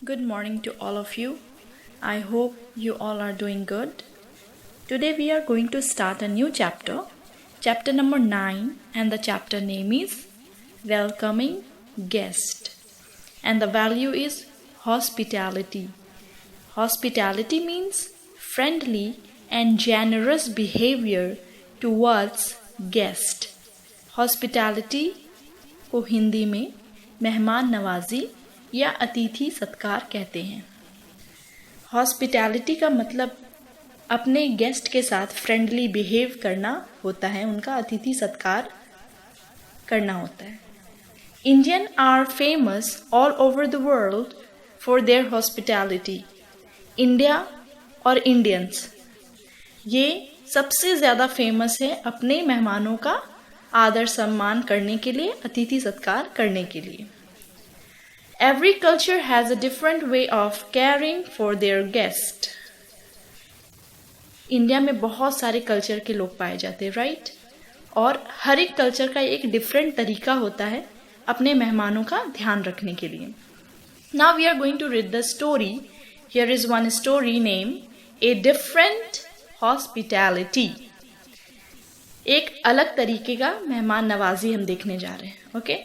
Good morning to all of you. I hope you all are doing good. Today we are going to start a new chapter, chapter number 9, and the chapter name is Welcoming Guest. And the value is hospitality. Hospitality means friendly and generous behavior towards guest. Hospitality को हिंदी में मेहमान नवाजी या अतिथि सत्कार कहते हैं। Hospitality का मतलब अपने गेस्ट के साथ फ्रेंडली बिहेव करना होता है, उनका अतिथि सत्कार करना होता है। Indian are famous all over the world for their hospitality. India और इंडियंस ये सबसे ज़्यादा फेमस है अपने मेहमानों का आदर सम्मान करने के लिए, अतिथि सत्कार करने के लिए। Every culture has a different way of caring for their guest. India में बहुत सारे कल्चर के लोग पाए जाते हैं, राइट? और हर एक कल्चर का एक डिफरेंट तरीका होता है अपने मेहमानों का ध्यान रखने के लिए। Now we are going to read the story. Here is one story named A Different Hospitality. एक अलग तरीके का मेहमान नवाजी हम देखने जा रहे हैं, okay?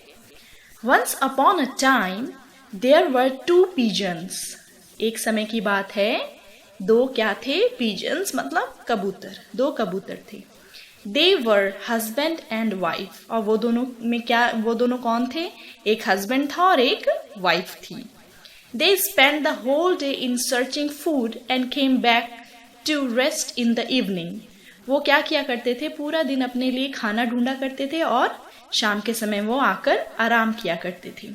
Once upon a time, there were two pigeons. एक समय की बात है, दो क्या थे? Pigeons मतलब कबूतर, दो कबूतर थे। They were husband and wife. और वो दोनों कौन थे? एक husband था और एक wife थी। They spent the whole day in searching food and came back to rest in the evening. वो क्या किया करते थे? पूरा दिन अपने लिए खाना ढूंढा करते थे और शाम के समय वो आकर आराम किया करते थे।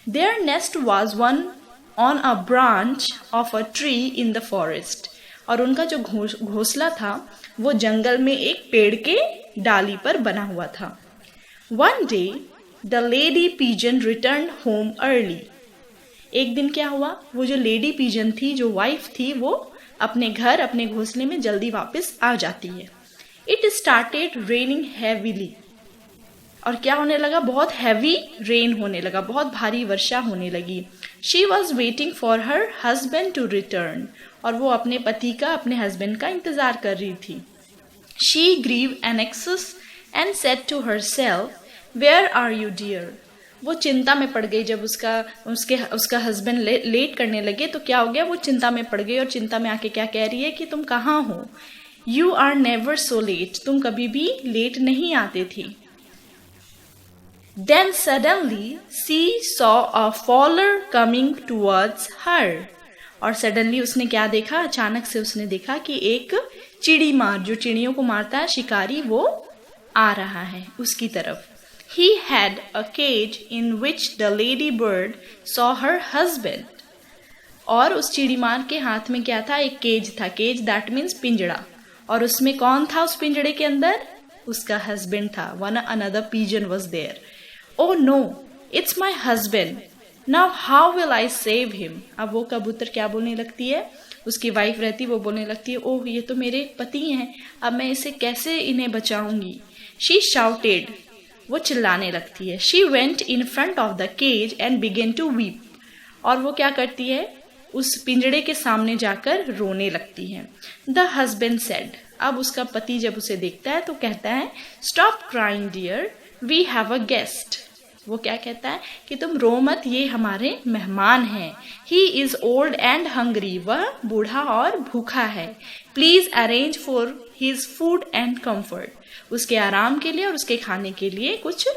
Their nest was one on a branch of a tree in the forest. और उनका जो घोंसला था वो जंगल में एक पेड़ के डाली पर बना हुआ था। One day, the lady pigeon returned home early. एक दिन क्या हुआ? वो जो लेडी पिजन थी, जो वाइफ थी, वो अपने घर, अपने घोंसले में जल्दी वापस आ जाती है। It started raining heavily. और क्या होने लगा? बहुत हैवी रेन होने लगा, बहुत भारी वर्षा होने लगी। She was waiting for her husband to return. और वो अपने पति का, अपने हस्बैंड का इंतजार कर रही थी। She grieve an excess and said to herself, where are you dear? वो चिंता में पड़ गई। जब उसका हस्बैंड लेट करने लगे तो क्या हो गया? वो चिंता में पड़ गई और चिंता में आके क्या कह रही है कि तुम कहाँ हो? You are never so late. तुम कभी भी लेट नहीं आते थे। Then suddenly she saw a fowler coming towards her. और suddenly उसने क्या देखा? अचानक से उसने देखा कि एक चिड़ी मार, जो चिड़ियों को मारता है शिकारी, वो आ रहा है उसकी तरफ। He had a cage in which the lady bird saw her husband. और उस चिड़ी मार के हाथ में क्या था? एक केज था। केज दैट मीन्स पिंजड़ा। और उसमें कौन था? उस पिंजड़े के अंदर उसका हस्बैंड था। One another pigeon was there. Oh no, it's my husband. Now how will I save him? अब वो कबूतर क्या बोलने लगती है? उसकी वाइफ रहती, वो बोलने लगती है, ओह ये तो मेरे पति हैं, अब मैं इसे कैसे इन्हें बचाऊंगी? She shouted. वो चिल्लाने लगती है। She went in front of the cage and began to weep. और वो क्या करती है? उस पिंजड़े के सामने जाकर रोने लगती है। The husband said. अब उसका पति जब उसे देखता है तो कहता है, Stop crying dear, we have a guest. वो क्या कहता है कि तुम रो मत, ये हमारे मेहमान हैं। He is old and hungry. वह बूढ़ा और भूखा है। Please arrange for his food and comfort. उसके आराम के लिए और उसके खाने के लिए कुछ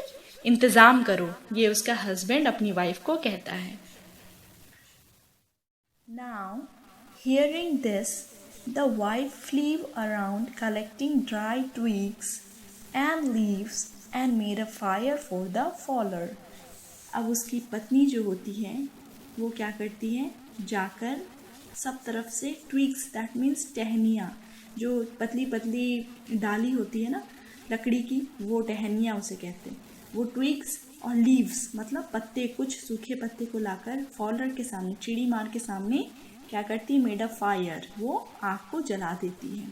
इंतजाम करो। ये उसका हस्बैंड अपनी वाइफ को कहता है। Now, hearing this, the wife flew around collecting dry twigs and leaves and made a fire for the fowler. अब उसकी पत्नी जो होती है वो क्या करती है? जाकर सब तरफ से ट्विग्स, दैट मीन्स टहनियाँ, जो पतली पतली डाली होती है ना लकड़ी की, वो टहनियाँ उसे कहते हैं। वो ट्विग्स और लीव्स मतलब पत्ते, कुछ सूखे पत्ते को लाकर फॉलर के सामने, चिड़ी मार के सामने क्या करती है? Made a fire. वो आग को जला देती है।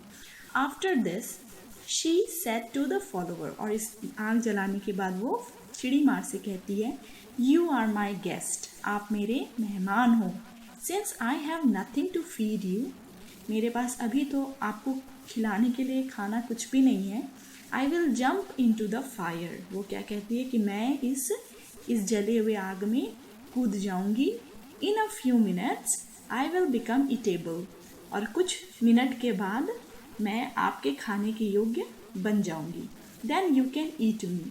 After this she said to the follower. और इस आग जलाने के बाद वो चिड़ी मार से कहती है, यू आर माई गेस्ट, आप मेरे मेहमान हो। Since I have nothing to feed you, मेरे पास अभी तो आपको खिलाने के लिए खाना कुछ भी नहीं है, I will jump into the fire, वो क्या कहती है कि मैं इस जले हुए आग में कूद जाऊंगी, in a few minutes I will become edible, और कुछ मिनट के बाद मैं आपके खाने के योग्य बन जाऊंगी, then you can eat me,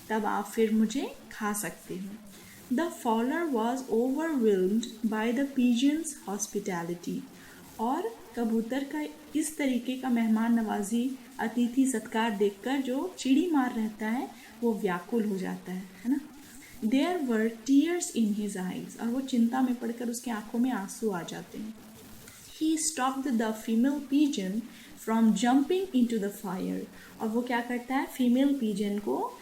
तब आप फिर मुझे खा सकते हो। The fowler was overwhelmed by the pigeon's hospitality, और कबूतर का इस तरीके का मेहमान नवाजी, अतिथि सत्कार देखकर जो चिड़ी मार रहता है वो व्याकुल हो जाता है ना। There were tears in his eyes, और वो चिंता में पड़कर उसके आंखों में आंसू आ जाते हैं। He stopped the female pigeon from jumping into the fire, और वो क्या करता है, फीमेल पिजन को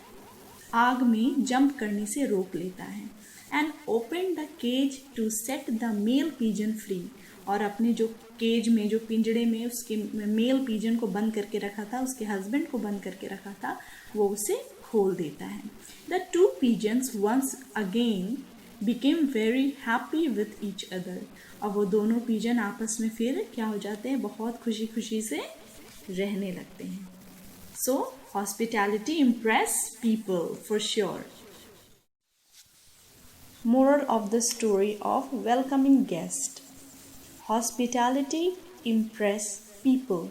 आग में जंप करने से रोक लेता है। And open the cage to set the male pigeon free, और अपने जो केज में, जो पिंजड़े में उसके मेल पिजन को बंद करके रखा था, उसके हस्बैंड को बंद करके रखा था, वो उसे खोल देता है। The two pigeons once again became very happy with each other, और वो दोनों पिजन आपस में फिर क्या हो जाते हैं, बहुत खुशी खुशी से रहने लगते हैं। So hospitality impress people for sure. Moral of the story of welcoming guest, hospitality impress people.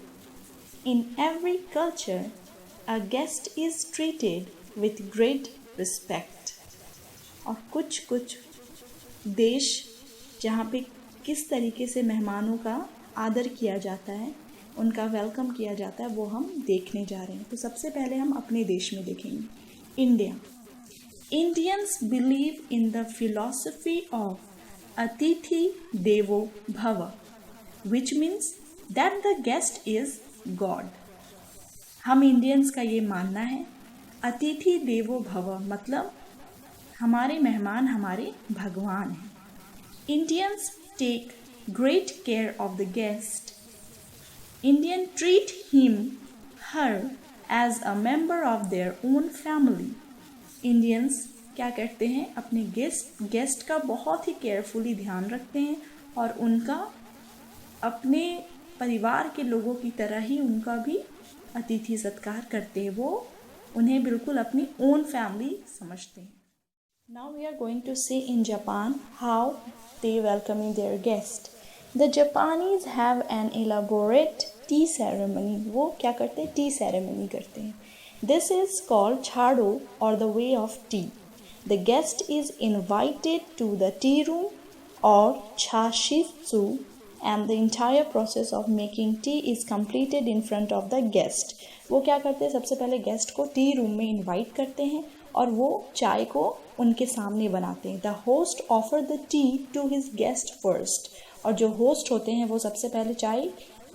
In every culture, a guest is treated with great respect. और कुछ कुछ देश जहाँ पे किस तरीके से मेहमानों का आदर किया जाता है, उनका वेलकम किया जाता है, वो हम देखने जा रहे हैं। तो सबसे पहले हम अपने देश में देखेंगे, India. Indians believe in the philosophy of Atithi Devo Bhava, which means that the guest is God. हम इंडियंस का ये मानना है, अतिथि देवो भव मतलब हमारे मेहमान हमारे भगवान हैं। Indians take great care of the guest. Indian treat him, her as a member of their own family. Indians क्या करते हैं, अपने गेस्ट का बहुत ही केयरफुली ध्यान रखते हैं और उनका अपने परिवार के लोगों की तरह ही उनका भी अतिथि सत्कार करते हैं, वो उन्हें बिल्कुल अपनी ओन फैमिली समझते हैं। Now we are going to see in Japan how they welcoming their guest. The Japanese have an elaborate tea ceremony, वो क्या करते हैं, टी सेरेमनी करते हैं। दिस इज कॉल्ड छाड़ो और the way of T. The guest is invited to the tea room or chashitsu, and the entire process of making tea is completed in front of the guest. वो क्या करते हैं, सबसे पहले guest को T room में invite करते हैं और वो चाय को उनके सामने बनाते हैं। The host offer the tea to his guest first, और जो होस्ट होते हैं वो सबसे पहले चाय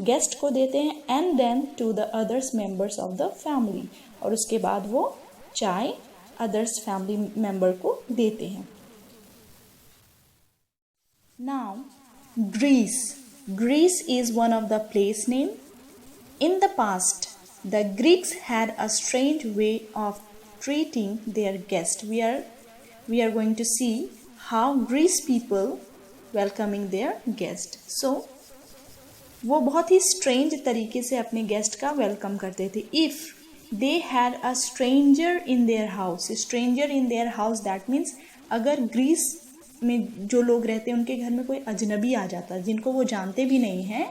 गेस्ट को देते हैं, and then to the others members of the family, और उसके बाद वो चाय अदर्स फैमिली मेंबर को देते हैं। Now Greece is one of the place name. In the past the Greeks had a strange way of treating their guest. We are going to see how Greece people welcoming their guest. So वो बहुत ही strange तरीके से अपने guest का welcome करते थे। If they had a stranger in their house, stranger in their house that means अगर Greece में जो लोग रहते हैं उनके घर में कोई अजनबी आ जाता जिनको वो जानते भी नहीं हैं,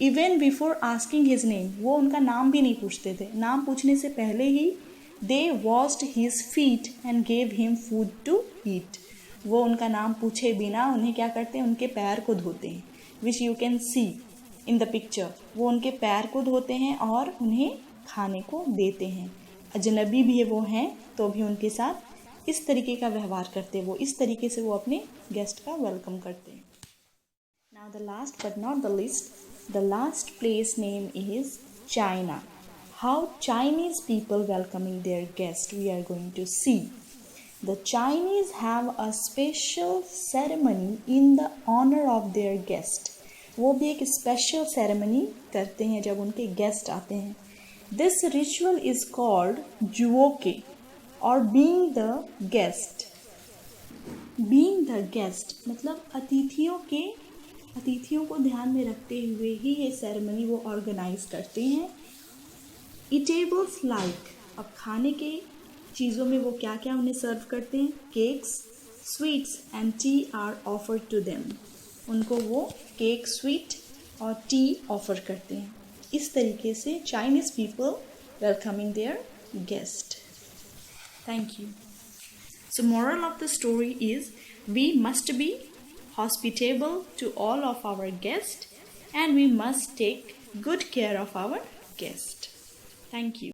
even before asking his name, वो उनका नाम भी नहीं पूछते थे, नाम पूछने से पहले ही they washed his feet and gave him food to eat. वो उनका नाम पूछे बिना उन्हें क्या करते हैं, उनके पैर को धोते हैं, which you can see in the picture. वो उनके पैर को धोते हैं और उन्हें खाने को देते हैं। अजनबी भी वो हैं तो भी उनके साथ इस तरीके का व्यवहार करते हैं, वो इस तरीके से वो अपने गेस्ट का वेलकम करते हैं। Now the last but not the list, the last place name is China. How Chinese people welcoming their guest we are going to see. The Chinese have a special ceremony in the honour of their guest. वो भी एक special ceremony करते हैं जब उनके guest आते हैं। This ritual is called juoke or being the guest. Being the guest मतलब अतिथियों को ध्यान में रखते हुए ही ये सेरेमनी वो ऑर्गेनाइज करते हैं। ईटेबल्स लाइक, अब खाने के चीज़ों में वो क्या क्या उन्हें सर्व करते हैं, cakes, sweets and tea are offered to them, उनको वो केक, स्वीट और टी ऑफर करते हैं। इस तरीके से Chinese people welcoming their guest. Thank you. So moral of the story is we must be hospitable to all of our guests and we must take good care of our guest. Thank you.